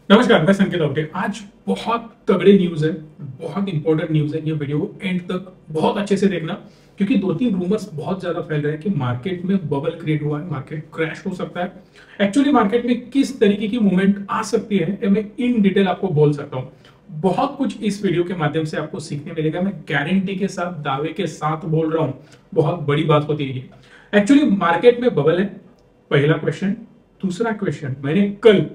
नमस्कार, मैं संकेत अवटे। आज बहुत तगड़े न्यूज है, बहुत इंपॉर्टेंट न्यूज है। ये वीडियो एंड तक बहुत अच्छे से देखना, क्योंकि दो तीन रूमर्स बहुत ज्यादा फैल रहे हैं कि मार्केट में बबल क्रिएट हुआ है, मार्केट क्रैश हो सकता है। एक्चुअली मार्केट में किस तरीके की मूवमेंट आ सकती है ये मैं इन डिटेल आपको बोल सकता हूँ। बहुत कुछ इस वीडियो के माध्यम से आपको सीखने मिलेगा। मैं गारंटी के साथ, दावे के साथ बोल रहा हूँ, बहुत बड़ी बात होती है ये। एक्चुअली मार्केट में बबल है, पहला क्वेश्चन। दूसरा क्वेश्चन, मैंने कल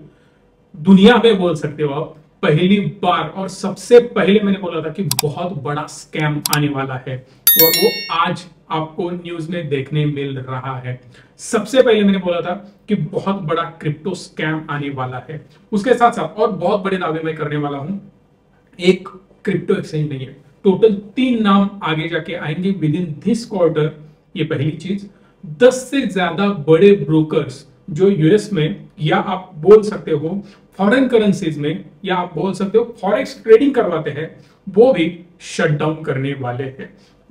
दुनिया में बोल सकते हो आप पहली बार और सबसे पहले मैंने बोला था कि बहुत बड़ा स्कैम आने वाला है, और वो आज आपको न्यूज में देखने मिल रहा है। सबसे पहले मैंने बोला था कि बहुत बड़ा क्रिप्टो स्कैम आने वाला है। उसके साथ साथ और बहुत बड़े दावे मैं करने वाला हूं। एक क्रिप्टो एक्सचेंज नहीं है, टोटल 3 नाम आगे जाके आएंगे विद इन दिस क्वार्टर। ये पहली चीज। 10 से ज्यादा बड़े ब्रोकर्स जो यूएस में, या आप बोल सकते हो फॉरेन करेंसीज में, या आप बोल सकते हो फॉरेक्स ट्रेडिंग करवाते हैं, वो भी शट डाउन करने वाले हैं।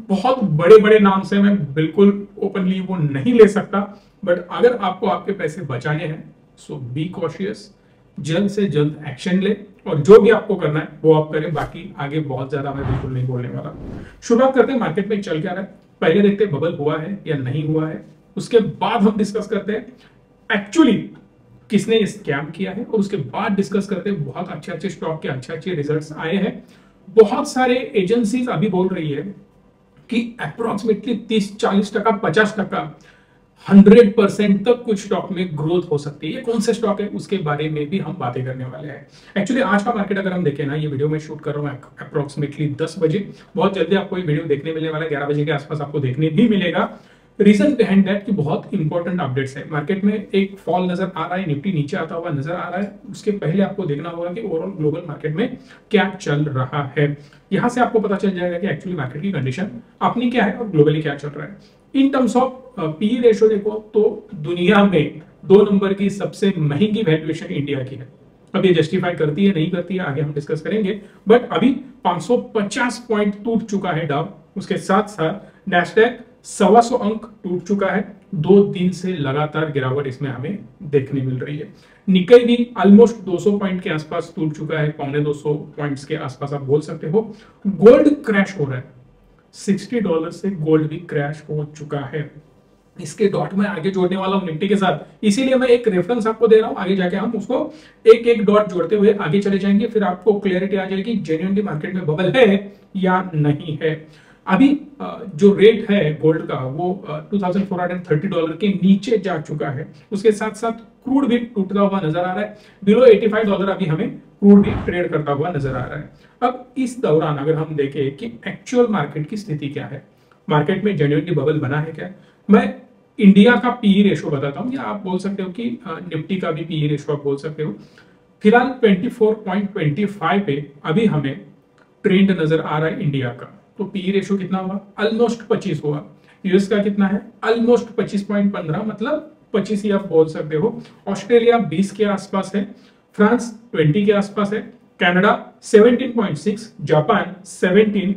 बहुत बड़े बड़े नाम से मैं बिल्कुल ओपनली वो नहीं ले सकता, बट अगर आपको आपके पैसे बचाने हैं सो बी कॉशियस, जल्द से जल्द एक्शन ले, और जो भी आपको करना है वो आप करें। बाकी आगे बहुत ज्यादा मैं बिल्कुल नहीं बोलने वाला। शुरुआत करते हैं मार्केट में चल क्या रहा है। पहले देखते हैं बबल हुआ है या नहीं हुआ है, उसके बाद हम डिस्कस करते हैं एक्चुअली किसने ये स्कैम किया है, और उसके बाद डिस्कस करते हैं बहुत अच्छे स्टॉक के अच्छे रिजल्ट्स आए हैं। बहुत सारे एजेंसीज अभी बोल रही है कि अप्रोक्सीमेटली 30-40%, 50%, 100% तक कुछ स्टॉक में ग्रोथ हो सकती है। ये कौन से स्टॉक है उसके बारे में भी हम बातें करने वाले हैं। एक्चुअली आज का मार्केट अगर हम देखें ना, ये वीडियो मैं शूट कर रहा हूँ अप्रोक्सीमेटली 10 बजे। बहुत जल्दी आपको ये वीडियो देखने मिलने वाला है, 11 बजे के आसपास आपको देखने भी मिलेगा। रीजन बिहाइंड दैट कि बहुत इंपॉर्टेंट अपडेट्स है। मार्केट में एक फॉल नजर आ रहा है, निफ्टी नीचे आता हुआ नजर आ रहा है। उसके पहले आपको देखना होगा कि ओवरऑल ग्लोबल मार्केट में क्या चल रहा है। यहां से आपको पता चल जाएगा कि एक्चुअली मार्केट की कंडीशन अपनी क्या है और ग्लोबली क्या चल रहा है। In terms of PE ratio देखो तो दुनिया में 2 नंबर की सबसे महंगी वैल्यूएशन इंडिया की है। अब ये जस्टिफाई करती है नहीं करती है आगे हम डिस्कस करेंगे, बट अभी 550 पॉइंट टूट चुका है डाउ। उसके साथ साथ नैस्डैक 125 अंक टूट चुका है। 2 दिन से लगातार गिरावट इसमें हमें देखने मिल रही है। निकाई भी ऑलमोस्ट 200 पॉइंट के आसपास टूट चुका है, $250 पॉइंट्स के आसपास आप बोल सकते हो। गोल्ड क्रैश हो रहा है, $60 से गोल्ड भी क्रैश हो चुका है। इसके डॉट में आगे जोड़ने वाला हूं निफ्टी के साथ, इसीलिए मैं एक रेफरेंस आपको दे रहा हूं। आगे जाके हम उसको एक एक डॉट जोड़ते हुए आगे चले जाएंगे, फिर आपको क्लैरिटी आ जाएगी जेन्युइनली मार्केट में बबल है या नहीं है। अभी जो रेट है गोल्ड का वो $2430 के नीचे जा चुका है। उसके साथ साथ क्रूड भी टूटता हुआ नजर आ रहा है। बिलो $85 अभी हमें क्रूड भी ट्रेड करता हुआ नजर आ रहा है। अब इस दौरान अगर हम देखें कि एक्चुअल मार्केट की स्थिति क्या है, मार्केट में जेन्युइनली बबल बना है क्या, मैं इंडिया का पीई रेशो बताता हूं, या आप बोल सकते हो कि निफ्टी का भी पीई रेशो आप बोल सकते हो। फिलहाल 24.25 पे अभी हमें ट्रेंड नजर आ रहा है इंडिया का। तो पीई रेशो कितना हुआ? ऑलमोस्ट 25 हुआ। यूएस का कितना है? ऑलमोस्ट 25.15, मतलब 25 ही आप बोल सकते हो। ऑस्ट्रेलिया 20 के आसपास है, फ्रांस 20 के आसपास है, कनाडा 17.6, जापान 17,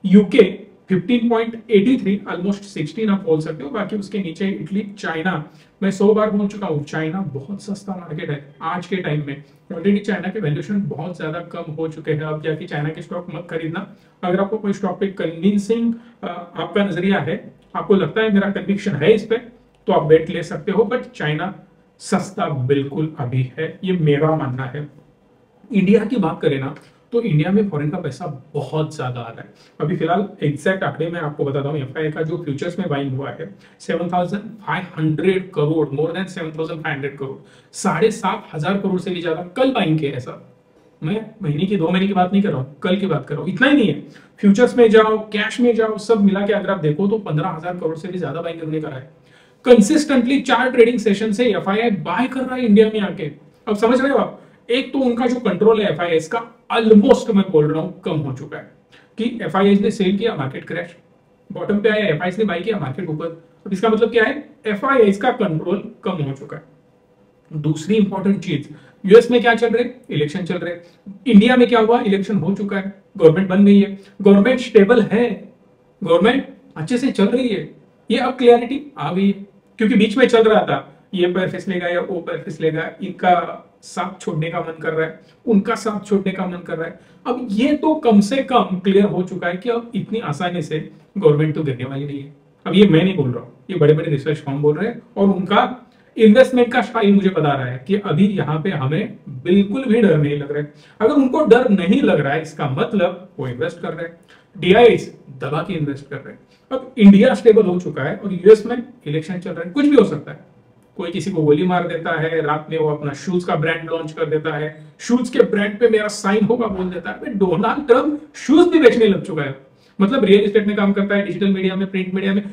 यूके 15.83, ऑलमोस्ट 16 आप बोल सकते हो। बाकी उसके नीचे इटली, चाइना, मैं 100 बार बोल चुका हूँ चाइना बहुत सस्ता मार्केट है आज के टाइम में। ऑलरेडी चाइना के वैल्यूएशन बहुत ज्यादा कम हो चुके हैं। अब जाके चाइना के स्टॉक मत खरीदना। अगर आपको कोई स्टॉक पे कन्विंसिंग आपका नजरिया है, आपको लगता है मेरा कन्विक्शन है इस पे, तो आप बेट ले सकते हो, बट चाइना सस्ता बिल्कुल अभी है, ये मेरा मानना है। इंडिया की बात करें ना, तो इंडिया में फॉरेन का पैसा बहुत ज्यादा आ रहा है। अभी फिलहाल एग्जैक्ट आंकड़े मैं आपको बताता हूँ। एफआईआई का जो फ्यूचर्स में बाइंग हुआ है 7,500 करोड़, मोर देन 7,500 करोड़, 7,500 करोड़ से भी ज्यादा कल बाइंग किया है। ऐसा मैं महीने की 2 महीने की बात नहीं कर रहा हूँ, कल की बात कर रहा हूँ। इतना ही नहीं है, फ्यूचर्स में जाओ, कैश में जाओ, सब मिला के अगर आप देखो तो 15,000 करोड़ से भी ज्यादा बाइंग करने का है। कंसिस्टेंटली 4 ट्रेडिंग सेशन से एफआईआई बाय कर रहा है इंडिया में आके। अब समझ रहे हो आप, एक तो उनका जो कंट्रोल है एफआईआई का ऑलमोस्ट, मैं बोल रहा हूं, कम हो चुका है। कि एफआईआई ने सेल किया, मार्केट क्रैश, बॉटम पे आया, एफआईआई ने बाय किया, मार्केट ऊपर। अब इसका मतलब क्या है? एफआईआई का कंट्रोल कम हो चुका है। दूसरी इंपॉर्टेंट चीज, यूएस में क्या चल रहे? इलेक्शन चल रहे। इंडिया में क्या हुआ? इलेक्शन हो चुका है, गवर्नमेंट बन गई है, गवर्नमेंट स्टेबल है, गवर्नमेंट अच्छे से चल रही है। ये अब क्लियरिटी आ गई है, क्योंकि बीच में चल रहा था ये पैर फिसलेगा या वो पैर फिसलेगा, इनका साथ छोड़ने का मन कर रहा है, उनका साथ छोड़ने का मन कर रहा है। अब ये तो कम से कम क्लियर हो चुका है कि अब इतनी आसानी से गवर्नमेंट तो गिरने वाली नहीं है। अब ये मैं नहीं बोल रहा हूँ, ये बड़े बड़े रिसर्च फर्म बोल रहे हैं, और उनका इन्वेस्टमेंट का स्टाइल मुझे बता रहा है कि अभी यहाँ पे हमें बिल्कुल भी डर नहीं लग रहा है। अगर उनको डर नहीं लग रहा है, इसका मतलब वो इन्वेस्ट कर रहे हैं, डीआईएस दबा के इन्वेस्ट कर रहे हैं। अब इंडिया स्टेबल हो चुका है और यूएस में इलेक्शन चल रहा है, कुछ भी हो सकता है। कोई किसी को गोली मार देता है, रात में वो अपना शूज का ब्रांड लॉन्च कर देता है, शूज के ब्रांड पे मेरा साइन होगा बोल देता है। डोनाल्ड ट्रम्प शूज भी बेचने लग चुका है, मतलब रियल एस्टेट में काम करता है, डिजिटल मीडिया में, प्रिंट मीडिया में,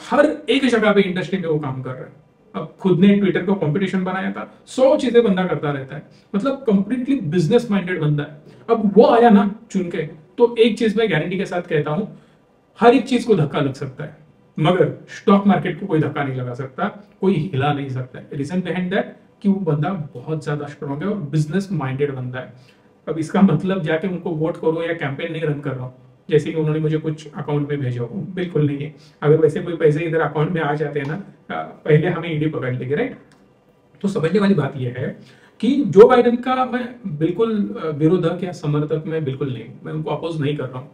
हर एक जगह पे इंडस्ट्री में वो काम कर रहा है। अब खुद ने ट्विटर को कंपटीशन बनाया था, 100 चीजें बंदा करता रहता है, मतलब कंप्लीटली बिजनेस माइंडेड बंदा है। अब वो आया ना चुन के, तो एक चीज मैं गारंटी के साथ कहता हूं, हर एक चीज को धक्का लग सकता है, मगर स्टॉक मार्केट को कोई धक्का नहीं लगा सकता, कोई हिला नहीं सकता। रीजन बिहाइंड दैट कि वो बंदा बहुत ज्यादा स्ट्रॉन्ग है और बिजनेस माइंडेड बंदा है। अब इसका मतलब जाके उनको वोट करो या कैंपेन नहीं रन कर रहा हूँ, जैसे कि उन्होंने मुझे कुछ अकाउंट में भेजा हो, बिल्कुल नहीं है। अगर वैसे कोई पैसे इधर अकाउंट में आ जाते हैं ना, पहले हमें ईडी पकड़ लेंगे, राइट। तो समझने वाली बात यह है कि जो बाइडेन का मैं बिल्कुल विरोधक या समर्थक मैं बिल्कुल नहीं, मैं उनको अपोज नहीं कर रहा हूँ।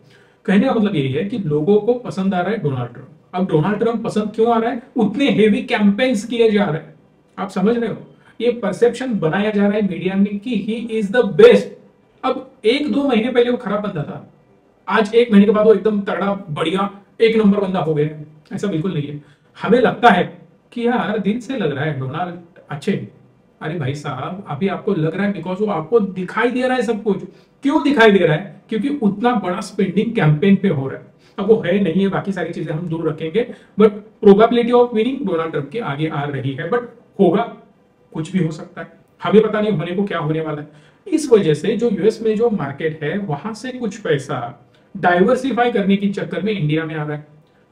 कहने का मतलब यही है कि लोगों को पसंद आ रहा है डोनाल्ड ट्रम्प। अब डोनाल्ड ट्रम्प पसंद क्यों आ रहा है? उतने हेवी कैंपेन्स किए जा रहे हैं, आप समझ रहे हो, ये परसेप्शन बनाया जा रहा है मीडिया में कि ही इज द बेस्ट। अब 1-2 महीने पहले वो खराब बंदा था, आज 1 महीने के बाद वो एकदम तगड़ा बढ़िया 1 नंबर बंदा हो गया, ऐसा बिल्कुल नहीं है। हमें लगता है कि यार दिल से लग रहा है डोनाल्ड अच्छे, अरे भाई साहब अभी आपको लग रहा है बिकॉज वो आपको दिखाई दे रहा है सब कुछ। क्यों दिखाई दे रहा है? क्योंकि उतना बड़ा स्पेंडिंग कैंपेन पे हो रहा है। अब वो है नहीं है, बाकी सारी चीजें हम दूर रखेंगे, but probability of winning Donald Trump के आगे आ रही है। बट होगा, कुछ भी हो सकता है, हमें पता नहीं होने को क्या होने वाला है। इस वजह से जो यूएस में जो मार्केट है वहां से कुछ पैसा डाइवर्सिफाई करने के चक्कर में इंडिया में आ रहा है।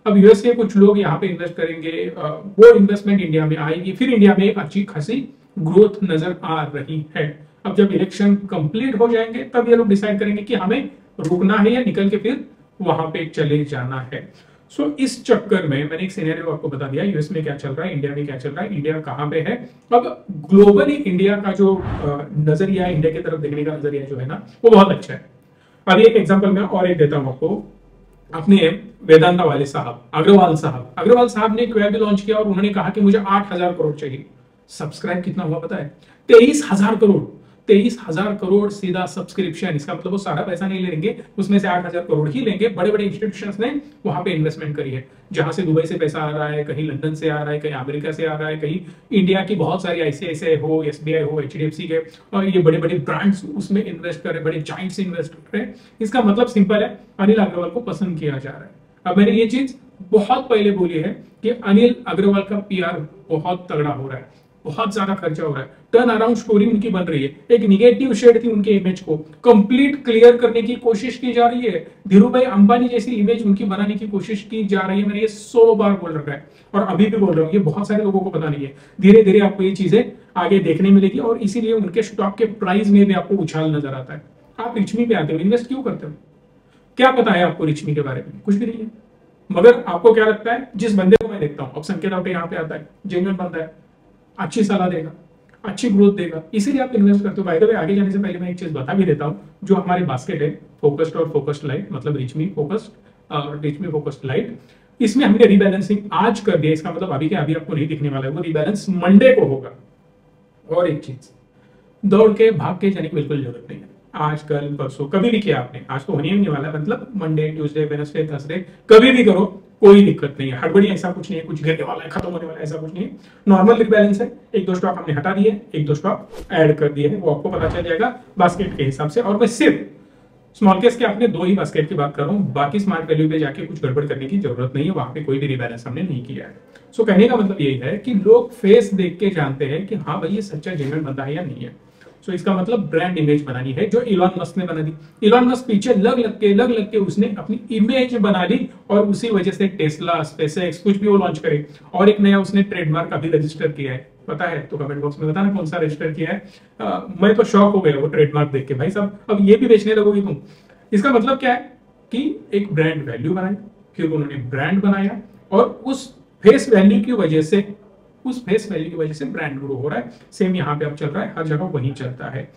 अब यूएस के कुछ लोग यहाँ पे इन्वेस्ट करेंगे, वो इन्वेस्टमेंट इंडिया में आएगी, फिर इंडिया में एक अच्छी खासी ग्रोथ नजर आ रही है। अब जब इलेक्शन कंप्लीट हो जाएंगे तब ये लोग डिसाइड करेंगे कि हमें रुकना है या निकल के फिर वहां पे चले जाना है। सो इस चक्कर में मैंने एक सिनेरियो आपको बता दिया, यूएस में क्या चल रहा है, इंडिया में क्या चल रहा है, इंडिया कहाँ पे है। अब ग्लोबली इंडिया का जो नजरिया, इंडिया की तरफ देखने का नजरिया जो है ना, वो बहुत अच्छा है। अभी एक एग्जांपल मैं और एक देता हूं आपको, अपने वेदांता वाले साहब, अग्रवाल साहब ने एक वेब लॉन्च किया और उन्होंने कहा कि मुझे 8,000 करोड़ चाहिए। सब्सक्राइब कितना हुआ पता है? 23,000 करोड़। 23,000 करोड़ सीधा सब्सक्रिप्शन। इसका मतलब वो सारा पैसा नहीं लेंगे, उसमें से 8,000 करोड़ ही लेंगे। बड़े बड़े इंस्टीट्यूशंस ने वहां पे इन्वेस्टमेंट करी है, जहां से दुबई से पैसा आ रहा है, कहीं लंदन से आ रहा है, कहीं अमेरिका से आ रहा है, कहीं इंडिया की बहुत सारी आईसीआईसीआई हो, एसबीआई हो, एचडीएफसी के, और ये बड़े बड़े ब्रांड्स उसमें इन्वेस्ट कर रहे हैं, बड़े जाइंट्स इन्वेस्ट कर रहे हैं। इसका मतलब सिंपल है, अनिल अग्रवाल को पसंद किया जा रहा है। अब मैंने ये चीज बहुत पहले बोली है कि अनिल अग्रवाल का पीआर बहुत तगड़ा हो रहा है, बहुत ज्यादा खर्चा हो रहा है, टर्न अराउंड स्टोरी उनकी बन रही है। एक निगेटिव शेड थी उनके इमेज को कंप्लीट क्लियर करने की कोशिश की जा रही है। धीरूभाई अंबानी जैसी इमेज उनकी बनाने की कोशिश की जा रही है। मैंने ये 100 बार बोल रखा है और अभी भी बोल रहा हूँ, ये बहुत सारे लोगों को पता नहीं है। धीरे धीरे आपको ये चीजें आगे देखने मिलेगी और इसीलिए उनके स्टॉक के प्राइस में भी आपको उछाल नजर आता है। आप रिचमी पे आते हो, इन्वेस्ट क्यों करते हो? क्या पता है आपको रिचमी के बारे में? कुछ भी नहीं है। मगर आपको क्या लगता है, जिस बंदे को मैं देखता हूँ, अब संकेत आउटे यहाँ पे आता है, जेन्युइन बंदा है, अच्छी सलाह देगा, अच्छी ग्रोथ देगा, इसीलिए आप इन्वेस्ट करते हो। बाय द वे, आगे जाने से पहले मैं एक चीज बता भी देता हूं, जो हमारे बास्केट है फोकस्ड और फोकस्ड लाइट, मतलब रिचमी फोकस्ड और रिचमी फोकस्ड लाइट, इसमें हमने रीबैलेंसिंग आज कर दिया। इसका मतलब अभी के अभी आपको नहीं दिखने वाला है, वो रीबैलेंस मंडे को होगा। और एक चीज, दौड़ के भाग के जाने की बिल्कुल जरूरत नहीं है। आज कल परसों कभी भी किया आपने, आज तो होने ही नहीं वाला, मतलब मंडे, ट्यूसडे, वेडनेसडे, थर्सडे, कभी भी करो, कोई दिक्कत नहीं है। हड़बड़ी ऐसा कुछ नहीं है, कुछ गिरने वाला है, खत्म होने वाला है, ऐसा कुछ नहीं है। नॉर्मल रिबैलेंस है। 1-2 स्टॉक हमने हटा दिए, 1-2 स्टॉक ऐड कर दिए हैं, वो आपको पता चल जाएगा बास्केट के हिसाब से। और मैं सिर्फ स्मॉल केस के अपने 2 ही बास्केट की बात कर रहा हूँ, बाकी स्मार्ट वैल्यू पे जाके कुछ गड़बड़ करने की जरूरत नहीं है, वहां पे कोई भी रिबैलेंस हमने नहीं किया है। सो कहने का मतलब यही है कि लोग फेस देख के जानते हैं कि हाँ भाई ये सच्चा जेन्युइन बंदा है या नहीं है। सो इसका मतलब ब्रांड इमेज बनानी है, जो इलॉन मस्क ने बना दी। इलॉन मस्क पीछे लग लग के उसने अपनी इमेज बना ली और उसी वजह से टेस्ला, स्पेसएक्स, कुछ भी वो लॉन्च करे। और एक नया उसने ट्रेडमार्क अभी रजिस्टर किया है, पता है तो कमेंट बॉक्स में बताना कौन सा रजिस्टर किया है। मैं तो शॉक हो गया वो ट्रेडमार्क देख के, भाई साहब अब ये भी बेचने लगोगी तुम। इसका मतलब क्या है कि एक ब्रांड वैल्यू बनाई, फिर उन्होंने ब्रांड बनाया और उस फेस वैल्यू की वजह से उस फेस वैल्यू की वजह से ब्रांड ग्रो हो रहा है। सेम यहाँ पे अब चल रहा है, हर जगह वही चलता है।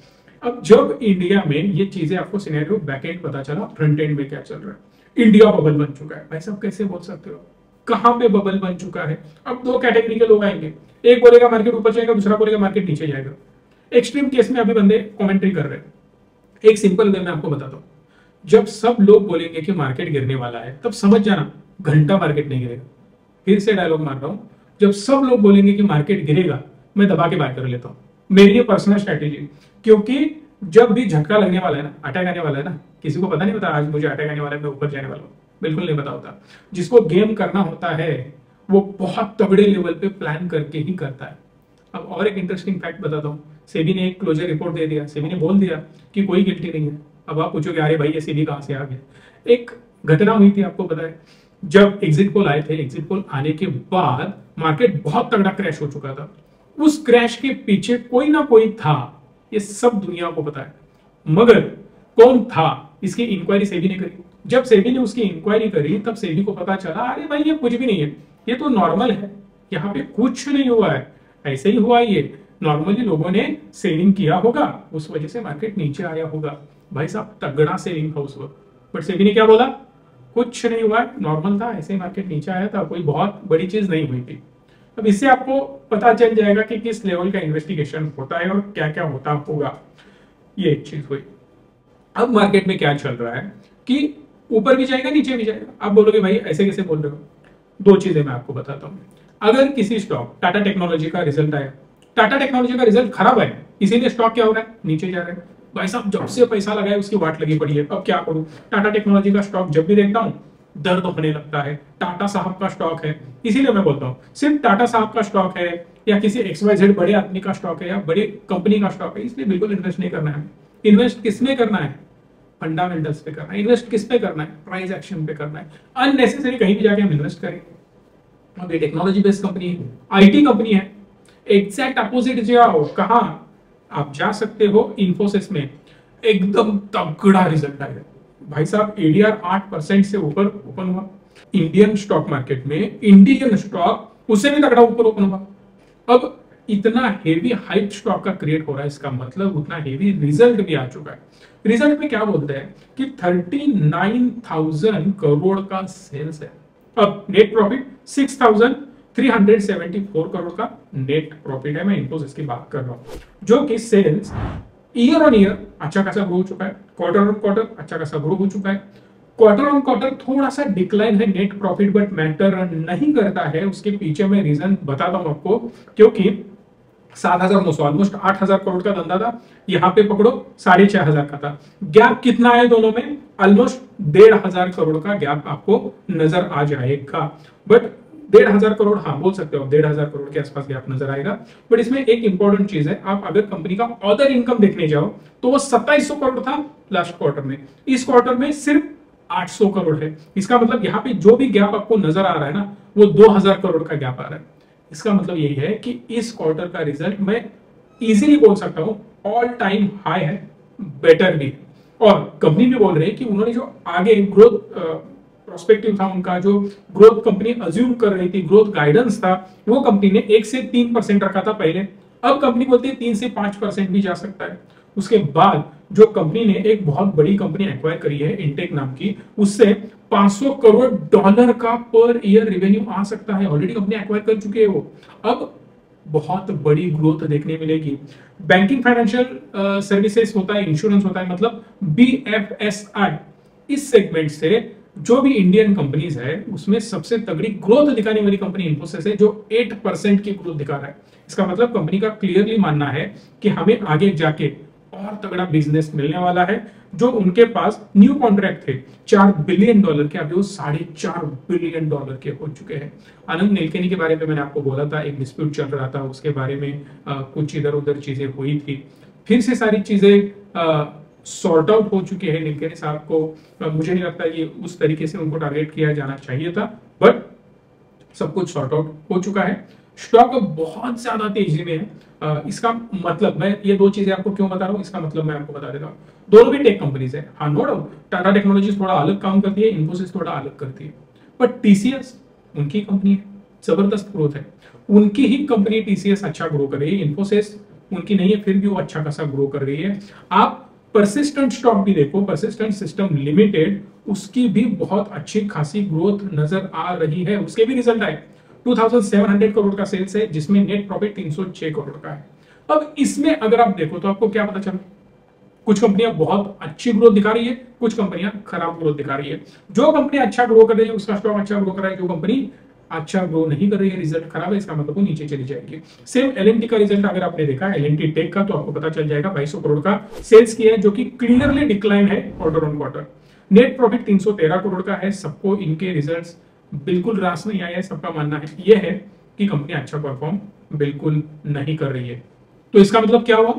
अब जब इंडिया में ये चीजें आपको सिनेरियो बैकएंड पता चला, फ्रंट एंड में क्या चल रहा है, इंडिया बबल बन चुका है। भाई साहब कैसे बोल सकते हो, कहां पे बबल बन चुका है? अब दो कैटेगरी के लोग आएंगे, एक बोलेगा मार्केट ऊपर जाएगा, दूसरा बोलेगा मार्केट नीचे जाएगा। एक्सट्रीम केस में अभी बंदे कमेंट्री कर रहे हैं। एक सिंपल वे मैं आपको बताता हूं, जब सब लोग बोलेंगे कि मार्केट गिरने वाला है, तब समझ जाना घंटा मार्केट नहीं गिरेगा। फिर से डायलॉग मार रहा हूं, जब सब लोग बोलेंगे कि मार्केट गिरेगा, मैं दबा के बाय कर लेता हूं। मेरी ये पर्सनल स्ट्रेटेजी, क्योंकि जब भी झटका लगने वाला है ना, अटैक आने वाला है ना, किसी को पता नहीं होता आज मुझे अटैक आने वाला है, मैं ऊपर जाने वाला हूं, बिल्कुल नहीं पता होता। जिसको गेम करना होता है वो बहुत तगड़े लेवल पे प्लान करके ही करता है। अब और एक इंटरेस्टिंग फैक्ट बताता हूँ, सेबी ने एक क्लोजर रिपोर्ट दे दिया, सेबी ने बोल दिया कि कोई गिल्टी नहीं है। अब आप पूछोगे अरे भाई ये सेबी कहां से आ गया? एक घटना हुई थी, आपको पता है, जब एग्जिट पोल आए थे, एग्जिट पोल आने के बाद मार्केट बहुत तगड़ा क्रैश हो चुका था। उस क्रैश के पीछे कोई ना कोई था, ये सब दुनिया को पता है, मगर कौन था इसकी इंक्वायरी सेबी ने करी। जब सेबी ने उसकी इंक्वायरी करी तब सेबी को पता चला अरे भाई ये कुछ भी नहीं है, ये तो नॉर्मल है, यहाँ पे कुछ नहीं हुआ है, ऐसे ही हुआ ये, नॉर्मली लोगों ने सेविंग किया होगा, उस वजह से मार्केट नीचे आया होगा। भाई साहब तगड़ा सेविंग था उस वक्त, बट सेबी ने क्या बोला, कुछ नहीं हुआ, नॉर्मल था, ऐसे ही मार्केट नीचे आया था, कोई बहुत बड़ी चीज नहीं हुई थी। अब इससे आपको पता चल जाएगा कि किस लेवल का इन्वेस्टिगेशन होता है और क्या क्या होता होगा। ये एक चीज हुई। अब मार्केट में क्या चल रहा है कि ऊपर भी जाएगा नीचे भी जाएगा। आप बोलोगे भाई ऐसे कैसे बोल रहे हो? दो चीजें मैं आपको बताता हूँ। अगर किसी स्टॉक, टाटा टेक्नोलॉजी का रिजल्ट आया, टाटा टेक्नोलॉजी का रिजल्ट खराब है, इसीलिए स्टॉक क्या हो रहा है, नीचे जा रहा है। भाई साहब जब से पैसा लगाया उसकी वाट लगी पड़ी है, अब क्या करूं? टाटा टेक्नोलॉजी का स्टॉक जब भी देखता हूं दर्द होने लगता है। टाटा साहब का स्टॉक है, इसीलिए मैं बोलता हूं सिर्फ टाटा साहब का स्टॉक है या किसी XYZ बड़े आदमी का स्टॉक है या बड़ी कंपनी का स्टॉक है, इसलिए बिल्कुल इन्वेस्ट नहीं करना है। इन्वेस्ट किसमें करना है? फंडामेंटल्स पे करना है। इन्वेस्ट किस पे करना है? प्राइस एक्शन पे करना है। अननेसेसरी कहीं भी जाके हम इन्वेस्ट करेंगे। अब ये टेक्नोलॉजी बेस्ड कंपनी है, IT कंपनी है, एग्जैक्ट अपोजिट जाओ, कहां आप जा सकते हो, इन्फोसिस में एकदम तगड़ा रिजल्ट आया भाई साहब, ADR 8% से ऊपर ओपन हुआ। इंडियन स्टॉक मार्केट में इंडियन स्टॉक उससे भी तगड़ा ऊपर ओपन हुआ। अब इतना हेवी हाइप स्टॉक का क्रिएट हो रहा है, इसका मतलब उतना हेवी रिजल्ट भी आ चुका है। रिजल्ट में क्या बोलते हैं कि 39,000 करोड़ का सेल्स है। अब नेट प्रॉफिट 6,374 करोड़ का नेट प्रॉफिट है। मैं इन्फोसिस की बात कर रहा हूं, जो कि सेल्स ईयर ऑन ईयर अच्छा खासा ग्रो हो चुका है, क्वार्टर ऑन क्वार्टर अच्छा खासा ग्रो हो चुका है। क्वार्टर ऑन क्वार्टर थोड़ा सा डिक्लाइन है नेट प्रॉफिट, बट मैटर नहीं करता है। उसके पीछे मैं रीजन बताता हूं आपको, क्योंकि 7,900 ऑलमोस्ट 8,000 करोड़ का धंधा था, यहाँ पे पकड़ो 6,500 का था। गैप कितना है दोनों में? ऑलमोस्ट 1,500 करोड़ का गैप आपको नजर आ जाएगा। बट 1,500 करोड़, हाँ बोल सकते हो 1,500 करोड़ के आसपास गैप नजर आएगा। बट इसमें एक इंपॉर्टेंट चीज है, आप अगर कंपनी का अदर इनकम देखने जाओ तो वो 2,700 करोड़ था लास्ट क्वार्टर में, इस क्वार्टर में सिर्फ 800 करोड़ है। इसका मतलब यहाँ पे जो भी गैप आपको नजर आ रहा है ना, वो 2,000 करोड़ का गैप आ रहा है। इसका मतलब यही है कि इस क्वार्टर का रिजल्ट मैं इजीली बोल सकता हूं ऑल टाइम हाई है, बेटर भी। और कंपनी भी बोल रही है कि उन्होंने जो आगे ग्रोथ प्रोस्पेक्टिव था, उनका जो ग्रोथ कंपनी अज्यूम कर रही थी, ग्रोथ गाइडेंस था, वो कंपनी ने 1 से 3% रखा था पहले। अब कंपनी बोलती है 3 से 5% भी जा सकता है। उसके बाद जो कंपनी ने एक बहुत बड़ी कंपनी एक्वायर करी है इंटेक नाम की, उससे $500 करोड़ का पर ईयर रेवेन्यू आ सकता है। ऑलरेडी कंपनी एक्वायर कर चुकी है वो। अब बहुत बड़ी ग्रोथ देखने मिलेगी। बैंकिंग फाइनेंशियल सर्विसेज होता है, इंश्योरेंस होता है, मतलब BFSI, इस सेगमेंट से जो भी इंडियन कंपनीज है उसमें सबसे तगड़ी ग्रोथ दिखाने वाली कंपनी इन्फोसिस है, जो 8% की ग्रोथ दिखा रहा है। इसका मतलब कंपनी का क्लियरली मानना है कि हमें आगे जाके और तगड़ा बिजनेस मिलने वाला है। जो उनके पास न्यू कॉन्ट्रैक्ट थे $4 बिलियन के, अभी वो $4.5 बिलियन के हो चुके हैं। आनंद नीलकेनी के बारे में मैंने आपको बोला था, एक डिस्प्यूट चल रहा था, उसके बारे में कुछ इधर उधर चीजें हुई थी, फिर से सारी चीजें सॉर्ट आउट हो चुकी है। नीलकेनी साहब को मुझे नहीं लगता ये उस तरीके से उनको टारगेट किया जाना चाहिए था, बट सब कुछ सॉर्ट आउट हो चुका है। स्टॉक बहुत ज्यादा तेजी में है। इसका मतलब मैं ये दो चीजें आपको क्यों बता रहा हूँ, इसका मतलब मैं आपको बता देता हूँ। दोनों भी टेक कंपनीज है, हाँ नो डाउट। टाटा टेक्नोलॉजीज थोड़ा अलग काम करती है, इन्फोसिस थोड़ा अलग करती है, बट TCS उनकी कंपनी है, जबरदस्त ग्रोथ है। उनकी ही कंपनी टीसीएस अच्छा ग्रो कर रही है, इन्फोसिस उनकी नहीं है फिर भी वो अच्छा खासा ग्रो कर रही है। आप परसिस्टेंट स्टॉक भी देखो, परसिस्टेंट सिस्टम लिमिटेड, उसकी भी बहुत अच्छी खासी ग्रोथ नजर आ रही है। उसके भी रिजल्ट आए, 2700 करोड़ का सेल्स है जिसमें नेट प्रॉफिट 306 करोड़ का है। अब इसमें अगर आप देखो तो आपको क्या पता चला, कुछ कंपनियां बहुत अच्छी ग्रोथ दिखा रही है, कुछ कंपनियां खराब ग्रोथ दिखा रही है। जो कंपनी अच्छा ग्रो कर रही है उसका स्टॉक अच्छा ग्रो कर रहा है, जो कंपनी अच्छा ग्रो नहीं कर रही है, रिजल्ट खराब है, इसका मतलब वो नीचे चली जाएगी। सेम एलएनटी का रिजल्ट अगर आपने देखा, एलएनटी टेक का, तो आपको पता चल जाएगा 2200 करोड़ का सेल्स किया है जो कि क्लियरली डिक्लाइन है quarter on quarter. Net profit 313 crore का है। सबको इनके रिजल्ट्स बिल्कुल रास नहीं आया है, सबका मानना है ये है कि कंपनी अच्छा परफॉर्म बिल्कुल नहीं कर रही है। तो इसका मतलब क्या हुआ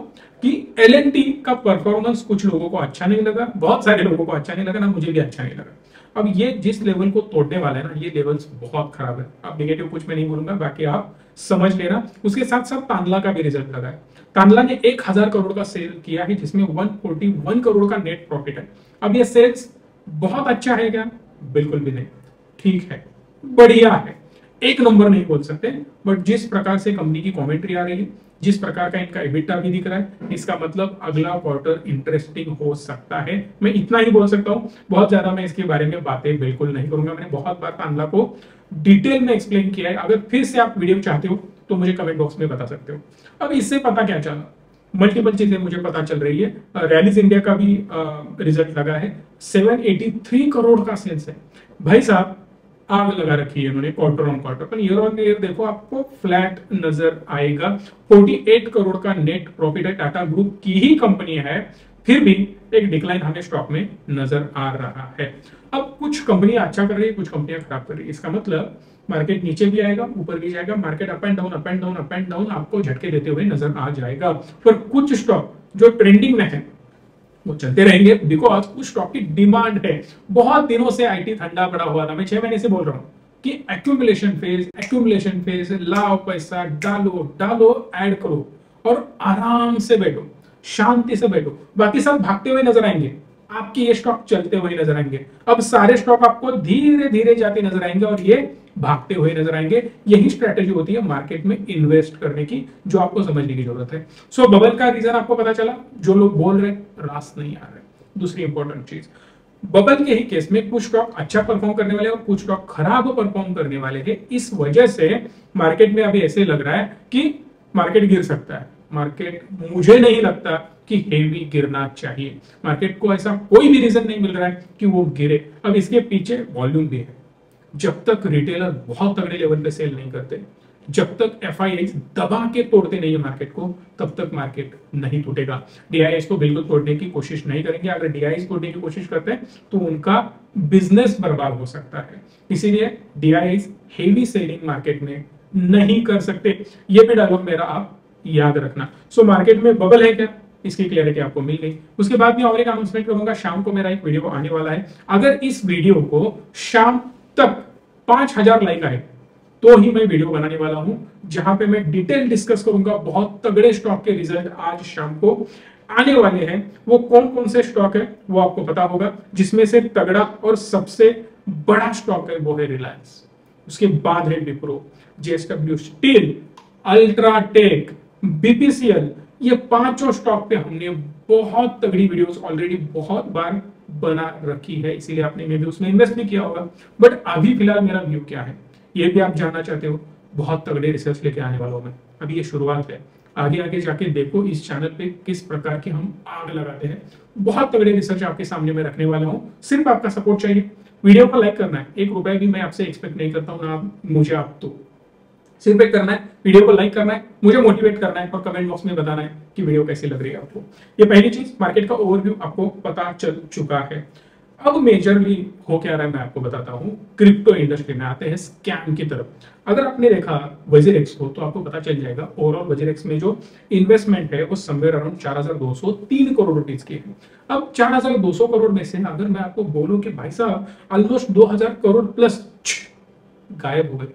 कि एलएनटी का परफॉर्मेंस कुछ लोगों को अच्छा नहीं लगा, बहुत सारे लोगों को अच्छा नहीं लगा, ना मुझे भी अच्छा नहीं लगा। अब ये जिस लेवल को तोड़ने वाला है ना, ये लेवल्स बहुत खराब है। अब नेगेटिव कुछ मैं नहीं बोलूंगा, बाकी आप समझ लेना। उसके साथ साथ तांडला का भी रिजल्ट लगा है। तांडला ने 1000 करोड़ का सेल किया है जिसमें 141 करोड़ का नेट प्रॉफिट है। अब ये सेल्स बहुत अच्छा है क्या? बिल्कुल भी नहीं, ठीक है, बढ़िया है, एक नंबर नहीं बोल सकते, बट जिस प्रकार से कंपनी की कमेंट्री आ रही है, जिस प्रकार का इनका एबिटा भी दिख रहा है, इसका मतलब अगला क्वार्टर इंटरेस्टिंग हो सकता है। मैं इतना ही बोल सकता हूं, बहुत ज्यादा मैं इसके बारे में बातें बिल्कुल नहीं करूंगा। मैंने बहुत बार तांडला को डिटेल में एक्सप्लेन किया है। अगर फिर से आप वीडियो चाहते हो तो मुझे कमेंट बॉक्स में बता सकते हो। अब इससे पता क्या चला, मल्टीपल चीजें मुझे पता चल रही है। रैलीज इंडिया का भी रिजल्ट लगा है, 783 करोड़ का सेल्स है। भाई साहब आग लगा रखी है उन्होंने quarter on quarter, per year on year देखो आपको फ्लैट नजर आएगा। 48 करोड़ का नेट प्रॉफिट है, टाटा ग्रुप की ही कंपनी है, फिर भी एक डिक्लाइन हमें स्टॉक में नजर आ रहा है। अब कुछ कंपनियां अच्छा कर रही है, कुछ कंपनियां खराब कर रही है। इसका मतलब मार्केट नीचे भी आएगा, ऊपर भी जाएगा, market up and down up and down up and down आपको झटके देते हुए नजर आ जाएगा। पर कुछ स्टॉक जो ट्रेंडिंग में है वो चलते रहेंगे, बिकॉज कुछ स्टॉक की डिमांड है। बहुत दिनों से आईटी ठंडा पड़ा हुआ था, मैं 6 महीने से बोल रहा हूं कि एक्यूमुलेशन फेज, लाओ पैसा, डालो डालो, ऐड करो और आराम से बैठो, शांति से बैठो। बाकी सब भागते हुए नजर आएंगे, आपकी ये स्टॉक चलते हुए नजर आएंगे। अब सारे स्टॉक आपको धीरे धीरे जाते नजर आएंगे और ये भागते हुए नजर आएंगे। यही स्ट्रेटेजी होती है मार्केट में इन्वेस्ट करने की, जो आपको समझने की जरूरत है। सो बबल का रीजन आपको पता चला, जो लोग बोल रहे रास नहीं आ रहे। दूसरी इंपॉर्टेंट चीज, बबल के ही केस में कुछ स्टॉक अच्छा परफॉर्म करने वाले और कुछ स्टॉक खराब परफॉर्म करने वाले हैं। इस वजह से मार्केट में अभी ऐसे लग रहा है कि मार्केट गिर सकता है। मार्केट, मुझे नहीं लगता कि हेवी गिरना चाहिए। मार्केट को ऐसा कोई भी रीजन नहीं मिल रहा है कि वो गिरे। अब इसके पीछे वॉल्यूम भी है। जब तक रिटेलर बहुत तगड़े लेवल पे सेल नहीं करते, जब तक एफआईआईज दबा के तोड़ते नहीं है मार्केट को, तब तक मार्केट नहीं टूटेगा। डीआईआईज को बिल्कुल तोड़ने की कोशिश नहीं करेंगे। अगर डीआईआईज तोड़ने की कोशिश करते हैं तो उनका बिजनेस बर्बाद हो सकता है। इसीलिए डीआईआईज हेवी सेलिंग मार्केट में नहीं कर सकते। ये भी डायलॉग मेरा आप याद रखना। सो मार्केट में बबल है क्या, इसकी क्लियरिटी आपको मिल गई। उसके बाद मैं और एक अनाउंसमेंट करूंगा, शाम को मेरा एक वीडियो आने वाला है। अगर इस वीडियो को शाम तक 5000 लाइक आए तो ही मैं वीडियो बनाने वाला हूं, जहां पे मैं डिटेल डिस्कस करूंगा। बहुत तगड़े स्टॉक के रिजल्ट आज शाम को आने वाले हैं। वो कौन कौन से स्टॉक है वो आपको पता होगा। जिसमें से तगड़ा और सबसे बड़ा स्टॉक है वो है रिलायंस, उसके बाद है Wipro, JSW steel, UltraTech, BPCL. ये पांचों स्टॉक पे हमने बहुत तगड़ी वीडियोस ऑलरेडी बहुत बार बना रखी है, इसीलिए आपने मे भी उसमें इन्वेस्ट भी किया होगा। बट अभी फिलहाल मेरा व्यू क्या है ये भी आप जानना चाहते हो। बहुत तगड़े रिसर्च लेके आने वाला हूं मैं, अभी ये शुरुआत है। आगे आगे जाके देखो इस चैनल पे किस प्रकार की हम आग लगाते हैं। बहुत तगड़े रिसर्च आपके सामने मैं रखने वाला हूं, सिर्फ आपका सपोर्ट चाहिए। वीडियो को लाइक करना है, 1 रुपए भी मैं आपसे एक्सपेक्ट नहीं करता हूं, ना मुझे आप तो सिर्फ एक करना है, वीडियो को लाइक करना है, मुझे मोटिवेट करना है और कमेंट बॉक्स में बताना है कि वीडियो कैसी लग रही है आपको। ये पहली चीज, मार्केट का ओवरव्यू आपको पता चल चुका है। अब मेजरली हो क्या रहा है मैं आपको बताता हूं। क्रिप्टो इंडस्ट्री में आते हैं स्कैम की तरफ। अगर आपने देखा वजीरेक्स को तो आपको पता चल जाएगा ओवरऑल वजीरेक्स में जो इन्वेस्टमेंट है वो समवेयर अराउंड 4203 करोड़ रुपीज की है। अब 4200 करोड़ में से अगर मैं आपको बोलूं कि भाई साहब ऑलमोस्ट 2000 करोड़ प्लस गायब हो गए,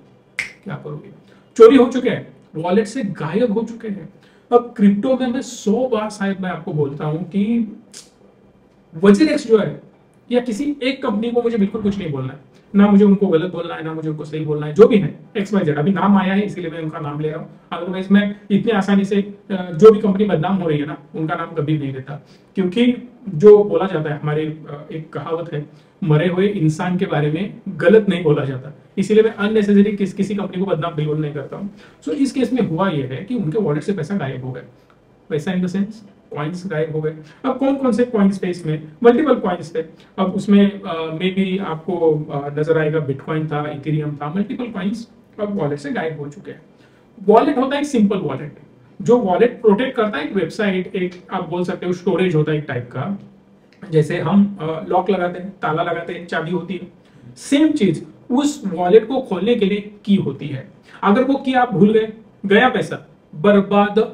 क्या करोगे? चोरी हो चुके हैं, वॉलेट से गायब हो चुके हैं। अब क्रिप्टो में मैं 100 बार शायद मैं आपको बोलता हूं कि वजीरेक्स जो है या किसी एक कंपनी को मुझे बिल्कुल कुछ नहीं बोलना है। ना मुझे उनको गलत बोलना है ना मुझे उनको सही बोलना है, जो भी है XYZ, अभी नाम आया है इसीलिए मैं उनका नाम ले रहा हूँ, अदरवाइज मैं इतनी आसानी से जो भी कंपनी बदनाम हो रही है ना उनका नाम कभी नहीं लेता, क्योंकि जो बोला जाता है हमारे एक कहावत है, मरे हुए इंसान के बारे में गलत नहीं बोला जाता, इसीलिए मैं अननेसेसरी किसी कंपनी को बदनाम बिल्कुल नहीं करता हूँ। सो इस केस में हुआ यह है कि उनके वॉलेट से पैसा गायब हो गया, पैसा इन द सेंस कॉइन्स गायब हो गए। अब कौन कौन से कॉइन्स थे इसमें, मल्टीपल कॉइन्स थे। अब उसमें मे बी आपको नजर आएगा बिटकॉइन था, इथेरियम था, मल्टीपल कॉइन्स अब वॉलेट से गायब हो चुके हैं। वॉलेट होता है एक सिंपल वॉलेट, जो वॉलेट प्रोटेक्ट करता है एक वेबसाइट, एक आप बोल सकते हो स्टोरेज होता है एक टाइप का, जैसे हम लॉक लगाते हैं, ताला लगाते हैं, चाबी होती है, सेम चीज उस वॉलेट को खोलने के लिए की होती है। अगर वो की आप भूल गए, गया पैसा, बर्बाद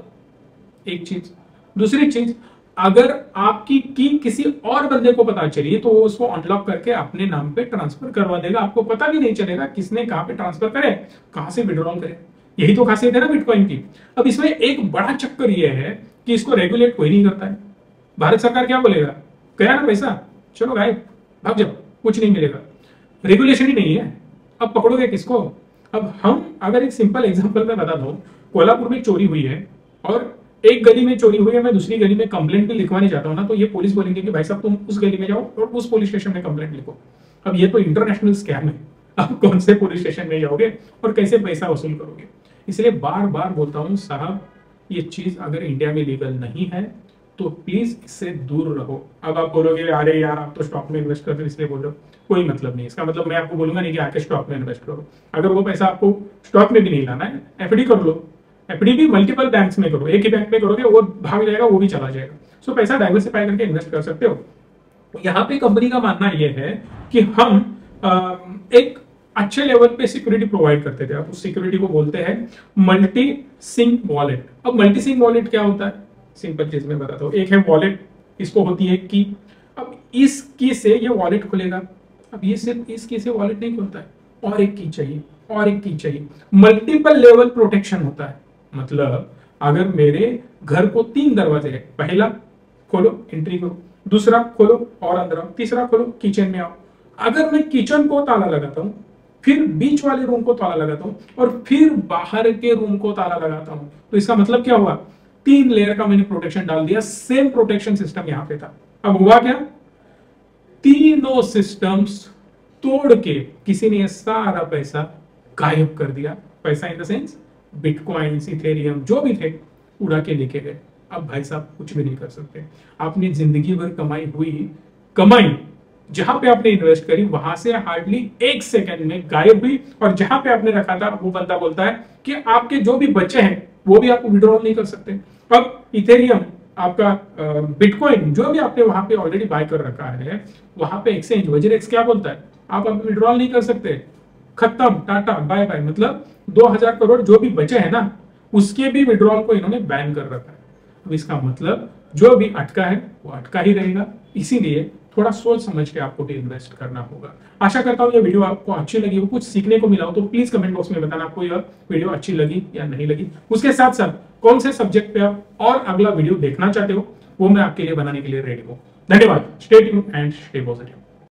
एक चीज। दूसरी चीज, अगर आपकी की किसी और बंदे को पता चली तो वो उसको अनलॉक करके अपने नाम पे ट्रांसफर करवा देगा, आपको पता भी नहीं चलेगा किसने कहां पे ट्रांसफर करे, कहां से विड्रॉल करे। यही तो खासियत है ना बिटकॉइन की। अब इसमें एक बड़ा चक्कर यह है कि इसको रेगुलेट कोई नहीं करता है। भारत सरकार क्या बोलेगा, गया ना पैसा, चलो गायब, भाग जाओ, कुछ नहीं मिलेगा, रेगुलेशन ही नहीं है, अब पकड़ोगे किसको। अब हम अगर एक सिंपल एग्जांपल में बता दूं, कोल्हापुर में चोरी हुई है और एक गली में चोरी हुई है, मैं दूसरी गली में कंप्लेंट भी लिखवाने जाता हूं ना, तो ये पुलिस बोलेंगे कि भाई साहब तुम उस गली में जाओ और उस पुलिस स्टेशन में कंप्लेंट लिखो। अब ये तो इंटरनेशनल स्कैम है, आप कौन से पुलिस स्टेशन में जाओगे और कैसे पैसा वसूल करोगे। इसलिए बार बार बोलता हूं साहब, ये चीज अगर इंडिया में लीगल नहीं है तो प्लीज इससे दूर रहो। अब आप बोलोगे अरे यार आप तो स्टॉक में इन्वेस्ट करते हो इसलिए बोल रहे हो, कोई मतलब नहीं। इसका मतलब मैं आपको बोलूंगा नहीं कि आके स्टॉक में इन्वेस्ट करो, अगर वो पैसा आपको स्टॉक में भी नहीं लाना है, एफडी कर लो, एफडी भी मल्टीपल बैंक्स में करो, एक ही बैंक में करोगे वो भाग जाएगा, वो भी चला जाएगा। सो पैसा डाइवर्सिफाई करके इन्वेस्ट कर सकते हो। यहाँ पे कंपनी का मानना यह है कि हम एक अच्छे लेवल पे सिक्योरिटी प्रोवाइड करते थे। अब उस सिक्योरिटी को बोलते हैं मल्टी सिंक वॉलेट। अब मल्टी सिंक वॉलेट क्या होता है, सिंपल चीज में बताता हूँ। एक है वॉलेट, इसको होती है की, अब इस की से ये वॉलेट खुलेगा। अब ये सिर्फ इस की से वॉलेट नहीं खुलता है, और एक की चाहिए, और एक की चाहिए, मल्टीपल लेवल प्रोटेक्शन होता है। मतलब अगर मेरे घर को 3 दरवाजे हैं, पहला खोलो एंट्री करो, दूसरा खोलो और अंदर आओ, तीसरा खोलो किचन में आओ। अगर मैं किचन को ताला लगाता हूं, फिर बीच वाले रूम को ताला लगाता हूं और फिर बाहर के रूम को ताला लगाता हूं, तो इसका मतलब क्या हुआ, 3 लेयर का मैंने प्रोटेक्शन डाल दिया। सेम प्रोटेक्शन सिस्टम यहां पे था। अब हुआ क्या, तीनों सिस्टम्स तोड़ के किसी ने सारा पैसा गायब कर दिया। पैसा in the sense bitcoin, Ethereum जो भी थे उड़ा के लेके गए। अब भाई साहब कुछ भी नहीं कर सकते। आपने जिंदगी भर कमाई जहां पे आपने इन्वेस्ट करी वहां से हार्डली 1 सेकंड में गायब हुई, और जहां पे आपने रखा था वो बंदा बोलता है कि आपके जो भी बचे हैं वो भी आप विड्रॉल नहीं कर सकते। अब इथेरियम, आपका बिटकॉइन जो भी आपने वहां पे ऑलरेडी बाय कर रखा है, वहां पे एक्सचेंज वज्रेक्स क्या बोलता है, आप अभी विड्रॉल नहीं कर सकते, खत्म, टाटा बाय बाय। मतलब 2000 करोड़ जो भी बचे हैं ना, उसके भी विड्रॉल को इन्होंने बैन कर रखा है। तो इसका मतलब जो भी अटका है वो अटका ही रहेगा। इसीलिए थोड़ा सोच समझ के आपको भी इन्वेस्ट करना होगा। आशा करता हूँ ये वीडियो आपको अच्छी लगी हो, कुछ सीखने को मिला हो, तो प्लीज कमेंट बॉक्स में बताना आपको यह वीडियो अच्छी लगी या नहीं लगी। उसके साथ साथ कौन से सब्जेक्ट पे आप और अगला वीडियो देखना चाहते हो वो मैं आपके लिए बनाने के लिए रेडी हूँ। धन्यवाद। Stay tuned and stay positive.